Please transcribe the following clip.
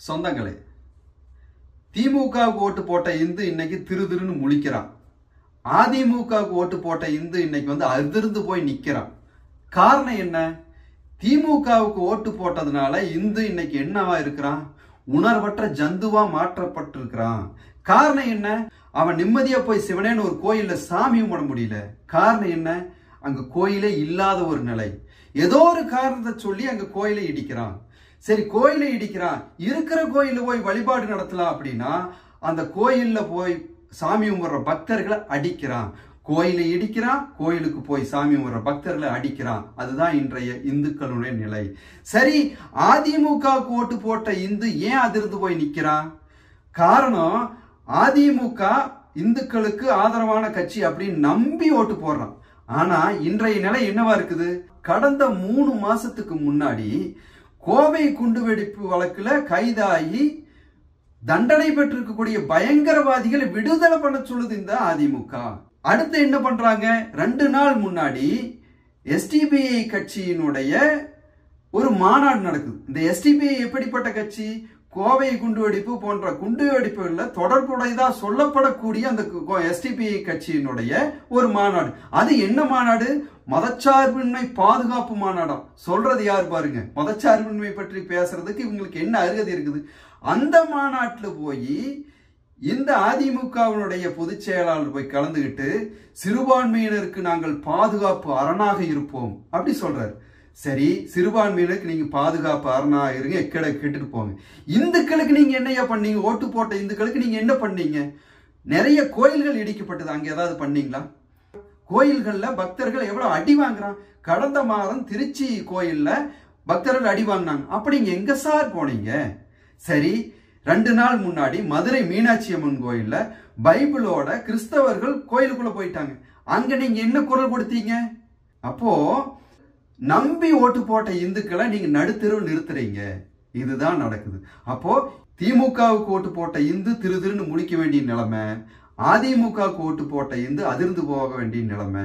சொந்தங்களே, திமுகவுக்கு ஓட்டு போட்ட இந்து இன்னைக்கு திருதிருன்னு முழிக்கிறான். அதிமுகவுக்கு ஓட்டு போட்ட இந்து இன்னைக்கு அதிர்ந்து போய் நிக்கிறான். காரணம் என்ன? திமுகவுக்கு ஓட்டு போட்டதுனால இந்து இன்னைக்கு என்னவா இருக்கிறான்? உணர்வற்ற ஜந்துவா மாற்றப்பட்டிருக்கிறான். காரணம் என்ன? அவன் நிம்மதியா போய் சிவனேன்னு ஒரு கோயில்ல சாமி கும்பிட முடியல. காரணம் என்ன? அங்க கோயிலே இல்லாத ஒரு நிலை. ஏதோ ஒரு காரணத்தை சொல்லி அங்க கோயிலை இடிக்கிறான். சரி, கோயிலை இடிக்கிறான், இருக்கிற கோயில போய் வழிபாடு நடத்தலாம் அப்படின்னா அந்த கோயில்ல போய் சாமி கும்பிடுற பக்தர்களை அடிக்கிறான். கோயிலை இடிக்கிறான், கோயிலுக்கு போய் சாமி கும்பிடுற பக்தர்களை அடிக்கிறான். அதுதான் இன்றைய இந்துக்களுடைய நிலை. சரி, அதிமுகவுக்கு ஓட்டு போட்ட இந்து ஏன் அதிர்ந்து போய் நிக்கிறான்? காரணம், அதிமுக இந்துக்களுக்கு ஆதரவான கட்சி அப்படின்னு நம்பி ஓட்டு போடுறான். ஆனா இன்றைய நிலை என்னவா இருக்குது? கடந்த 3 மாசத்துக்கு முன்னாடி கோவை குண்டுவெடிப்பு வழக்குல கைதாகி தண்டனை பெற்றிருக்கக்கூடிய பயங்கரவாதிகளை விடுதலை பண்ண சொல்லுது இந்த அதிமுக. அடுத்து என்ன பண்றாங்க? 2 நாள் முன்னாடி எஸ்டிபிஐ கட்சியினுடைய ஒரு மாநாடு நடக்குது. இந்த எஸ்டிபிஐ எப்படிப்பட்ட கட்சி? கோவை குண்டுவெடிப்பு போன்ற குண்டுவெடிப்புகளில் தொடர்புடையதா சொல்லப்படக்கூடிய அந்த எஸ்டிபிஐ கட்சியினுடைய ஒரு மாநாடு. அது என்ன மாநாடு? மதச்சார்பின்மை பாதுகாப்பு மாநாடம். சொல்றது யார் பாருங்க. மதச்சார்பின்மை பற்றி பேசுறதுக்கு இவங்களுக்கு என்ன அருகதை இருக்குது? அந்த மாநாட்டில் போய் இந்த அதிமுகவினுடைய பொதுச் செயலாளர் போய் கலந்துகிட்டு சிறுபான்மையினருக்கு நாங்கள் பாதுகாப்பு அரணாக இருப்போம் அப்படி சொல்றாரு. சரி, சிறுபான்மையினருக்கு நீங்க பாதுகாப்பு அரணாக இருங்க, எக்கட கேட்டுட்டு போங்க. இந்துக்களுக்கு நீங்க என்னையா பண்ணீங்க? ஓட்டு போட்ட இந்துக்களுக்கு நீங்க என்ன பண்ணீங்க? நிறைய கோயில்கள் இடிக்கப்பட்டது, அங்க ஏதாவது பண்ணீங்களா? கோயில்கள்ல பக்தர்கள் எவ்வளவு அடி வாங்குறான். கடந்த மாதம் திருச்சி கோயில்ல பக்தர்கள் அடி வாங்கினாங்க. அப்படி எங்க சார் போனீங்க? சரி, 2 நாள் முன்னாடி மதுரை மீனாட்சி அம்மன் கோயில்ல பைபிளோட கிறிஸ்தவர்கள் கோயிலுக்குள்ள போயிட்டாங்க. அங்க நீங்க என்ன குரல் கொடுத்தீங்க? அப்போ நம்பி ஓட்டு போட்ட இந்துக்களை நீங்க நடுத்தெருவு நிறுத்துறீங்க. இதுதான் நடக்குது. அப்போ திமுகவுக்கு ஓட்டு போட்ட இந்து திருன்னு முடிக்க வேண்டிய நிலைமை, அதிமுகவுக்கு ஓட்டு போட்ட இந்து அதிர்ந்து போக வேண்டிய நிலைமை.